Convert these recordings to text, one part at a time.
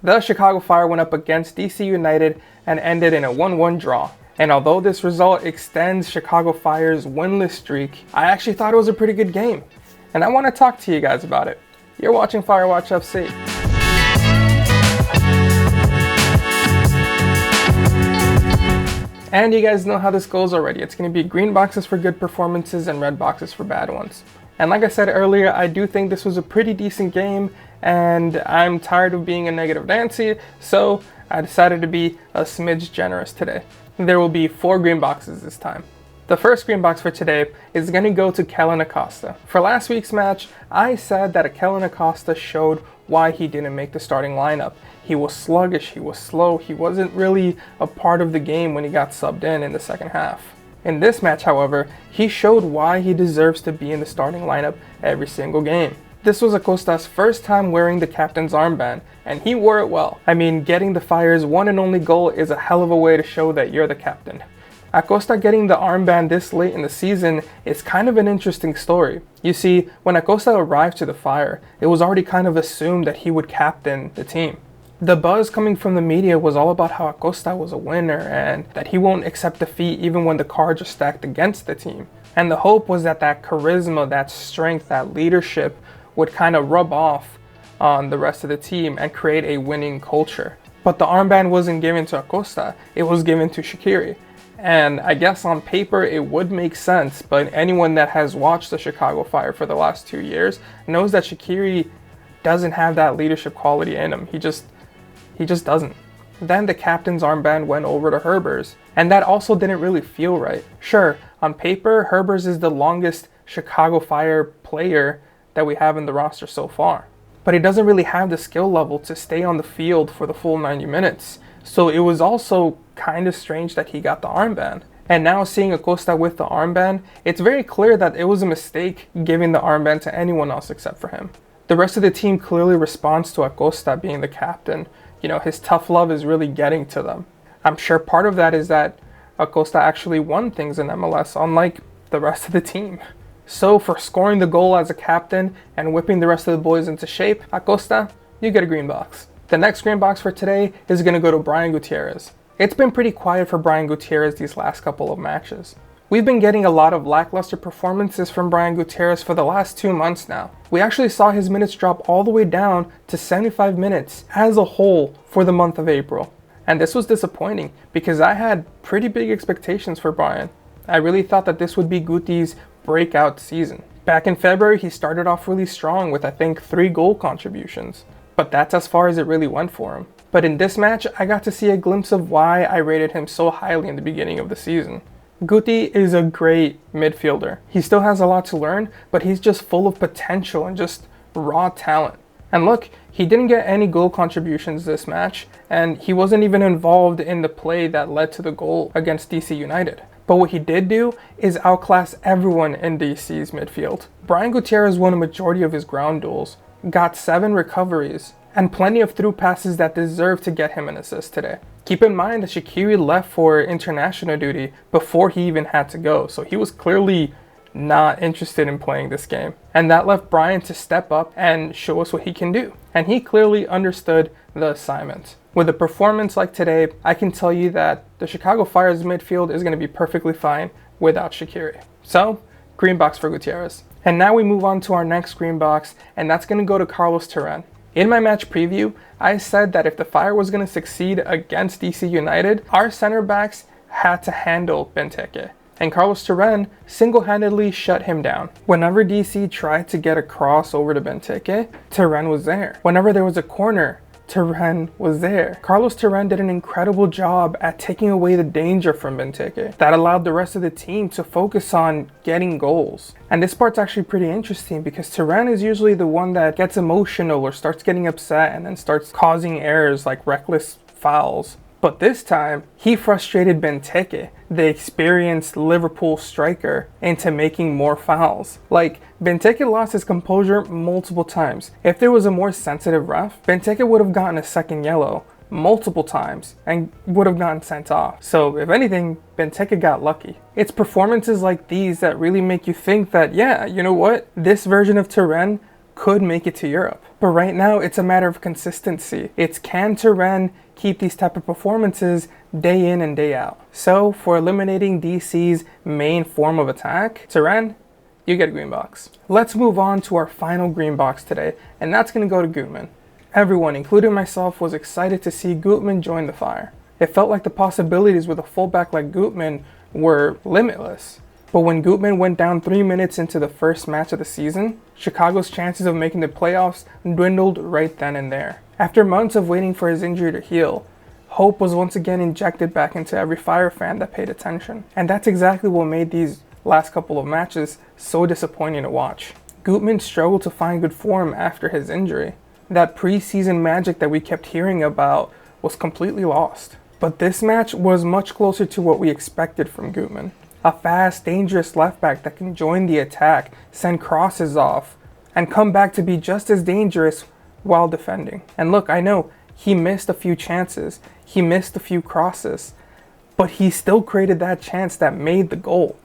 The Chicago Fire went up against DC United and ended in a 1-1 draw. And although this result extends Chicago Fire's winless streak, I actually thought it was a pretty good game. And I want to talk to you guys about it. You're watching Firewatch FC. And you guys know how this goes already. It's going to be green boxes for good performances and red boxes for bad ones. And like I said earlier, I do think this was a pretty decent game, and I'm tired of being a negative Nancy, so I decided to be a smidge generous today. There will be 4 green boxes this time. The first green box for today is going to go to Kellyn Acosta. For last week's match, I said that Kellyn Acosta showed why he didn't make the starting lineup. He was sluggish, he was slow, he wasn't really a part of the game when he got subbed in the second half. In this match, however, he showed why he deserves to be in the starting lineup every single game. This was Acosta's first time wearing the captain's armband, and he wore it well. I mean, getting the Fire's one and only goal is a hell of a way to show that you're the captain. Acosta getting the armband this late in the season is kind of an interesting story. You see, when Acosta arrived to the Fire, it was already kind of assumed that he would captain the team. The buzz coming from the media was all about how Acosta was a winner and that he won't accept defeat even when the cards are stacked against the team. And the hope was that that charisma, that strength, that leadership would kind of rub off on the rest of the team and create a winning culture. But the armband wasn't given to Acosta, it was given to Shaqiri. And I guess on paper it would make sense, but anyone that has watched the Chicago Fire for the last 2 years knows that Shaqiri doesn't have that leadership quality in him. He just doesn't. Then the captain's armband went over to Herbers, and that also didn't really feel right. Sure, on paper, Herbers is the longest Chicago Fire player that we have in the roster so far. But he doesn't really have the skill level to stay on the field for the full 90 minutes. So it was also kind of strange that he got the armband. And now seeing Acosta with the armband, it's very clear that it was a mistake giving the armband to anyone else except for him. The rest of the team clearly responds to Acosta being the captain. You know, his tough love is really getting to them. I'm sure part of that is that Acosta actually won things in MLS, unlike the rest of the team. So for scoring the goal as a captain and whipping the rest of the boys into shape, Acosta, you get a green box. The next green box for today is going to go to Brian Gutierrez. It's been pretty quiet for Brian Gutierrez these last couple of matches. We've been getting a lot of lackluster performances from Brian Gutierrez for the last 2 months now. We actually saw his minutes drop all the way down to 75 minutes as a whole for the month of April. And this was disappointing because I had pretty big expectations for Brian. I really thought that this would be Guti's breakout season. Back in February, he started off really strong with I think 3 goal contributions. But that's as far as it really went for him. But in this match, I got to see a glimpse of why I rated him so highly in the beginning of the season. Guti is a great midfielder. He still has a lot to learn, but he's just full of potential and just raw talent. And look, he didn't get any goal contributions this match, and he wasn't even involved in the play that led to the goal against DC United. But what he did do is outclass everyone in DC's midfield. Brian Gutierrez won a majority of his ground duels, got 7 recoveries, and plenty of through passes that deserve to get him an assist today. Keep in mind that Shaqiri left for international duty before he even had to go, so he was clearly not interested in playing this game. And that left Brian to step up and show us what he can do. And he clearly understood the assignment. With a performance like today, I can tell you that the Chicago Fire's midfield is going to be perfectly fine without Shaqiri. So, green box for Gutierrez. And now we move on to our next green box, and that's going to go to Carlos Terán. In my match preview, I said that if the Fire was going to succeed against DC United, our center backs had to handle Benteke. And Carlos Terán single-handedly shut him down. Whenever DC tried to get a cross over to Benteke, Terán was there. Whenever there was a corner, Terán was there. Carlos Terán did an incredible job at taking away the danger from Benteke. That allowed the rest of the team to focus on getting goals. And this part's actually pretty interesting because Terán is usually the one that gets emotional or starts getting upset and then starts causing errors like reckless fouls. But this time, he frustrated Benteke, the experienced Liverpool striker, into making more fouls. Like, Benteke lost his composure multiple times. If there was a more sensitive ref, Benteke would have gotten a second yellow multiple times and would have gotten sent off. So if anything, Benteke got lucky. It's performances like these that really make you think that, yeah, you know what? This version of Terán could make it to Europe. But right now, it's a matter of consistency. It's can Turan keep these type of performances day in and day out? So for eliminating DC's main form of attack, Turan, you get a green box. Let's move on to our final green box today, and that's going to go to Gutman. Everyone, including myself, was excited to see Gutman join the Fire. It felt like the possibilities with a fullback like Gutman were limitless. But when Gutman went down 3 minutes into the first match of the season, Chicago's chances of making the playoffs dwindled right then and there. After months of waiting for his injury to heal, hope was once again injected back into every Fire fan that paid attention. And that's exactly what made these last couple of matches so disappointing to watch. Gutman struggled to find good form after his injury. That preseason magic that we kept hearing about was completely lost. But this match was much closer to what we expected from Gutman. A fast, dangerous left back that can join the attack, send crosses off, and come back to be just as dangerous while defending. And look, I know he missed a few chances, he missed a few crosses, but he still created that chance that made the goal.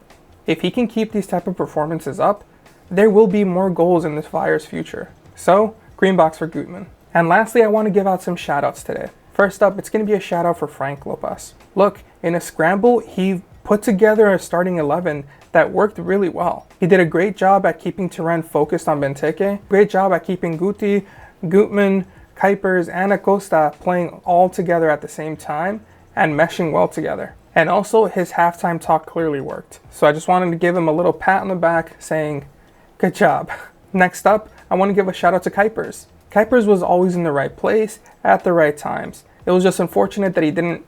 If he can keep these type of performances up, there will be more goals in this Fire's future. So, green box for Gutman. And lastly, I want to give out some shout outs today. First up, it's going to be a shout out for Frank Lopez. Look, in a scramble, he put together a starting 11 that worked really well. He did a great job at keeping Turan focused on Benteke, great job at keeping Guti, Gutman, Kuipers, and Acosta playing all together at the same time and meshing well together. And also, his halftime talk clearly worked. So I just wanted to give him a little pat on the back saying, good job. Next up, I want to give a shout out to Kuipers. Kuipers was always in the right place at the right times. It was just unfortunate that he didn't,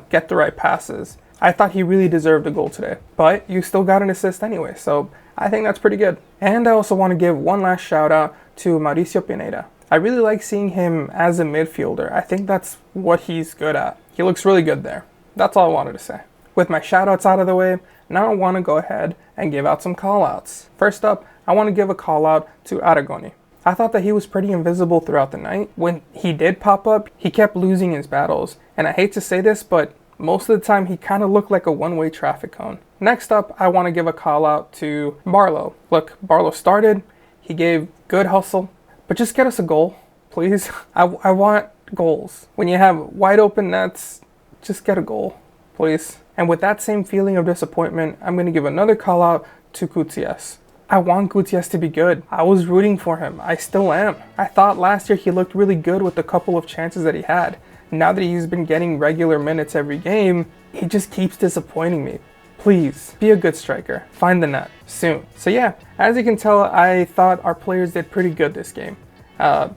get the right passes. I thought he really deserved a goal today, but you still got an assist anyway, so I think that's pretty good. And I also want to give one last shout out to Mauricio Pineda. I really like seeing him as a midfielder. I think that's what he's good at. He looks really good there. That's all I wanted to say. With my shout outs out of the way, now I want to go ahead and give out some call outs. First up, I want to give a call out to Aragoni. I thought that he was pretty invisible throughout the night. When he did pop up, he kept losing his battles. And I hate to say this, but most of the time he kind of looked like a one-way traffic cone. Next up, I want to give a call out to Barlow. Look, Barlow started, he gave good hustle, but just get us a goal, please. I want goals. When you have wide open nets, just get a goal, please. And with that same feeling of disappointment, I'm going to give another call out to Gutierrez. I want Gutierrez to be good. I was rooting for him. I still am. I thought last year he looked really good with the couple of chances that he had. Now that he's been getting regular minutes every game, he just keeps disappointing me. Please, be a good striker. Find the net soon. So yeah, as you can tell, I thought our players did pretty good this game. And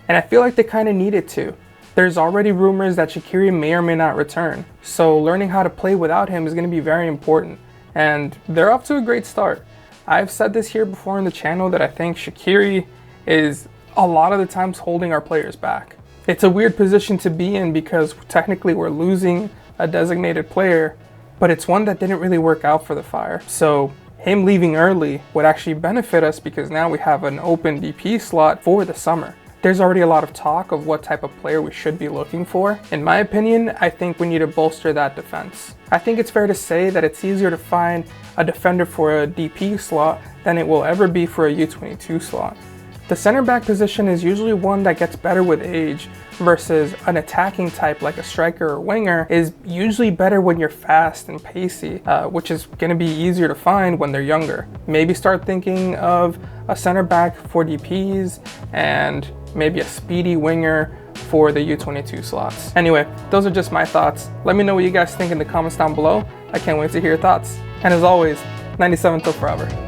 I feel like they kind of needed to. There's already rumors that Shaqiri may or may not return. So learning how to play without him is going to be very important. And they're off to a great start. I've said this here before in the channel that I think Shaqiri is a lot of the times holding our players back. It's a weird position to be in because technically we're losing a designated player, but it's one that didn't really work out for the Fire. So him leaving early would actually benefit us because now we have an open DP slot for the summer. There's already a lot of talk of what type of player we should be looking for. In my opinion, I think we need to bolster that defense. I think it's fair to say that it's easier to find a defender for a DP slot than it will ever be for a U22 slot. The center back position is usually one that gets better with age versus an attacking type like a striker or winger is usually better when you're fast and pacey, which is going to be easier to find when they're younger. Maybe start thinking of a center back for DPs and maybe a speedy winger for the U22 slots. Anyway, those are just my thoughts. Let me know what you guys think in the comments down below. I can't wait to hear your thoughts. And as always, 97 till forever.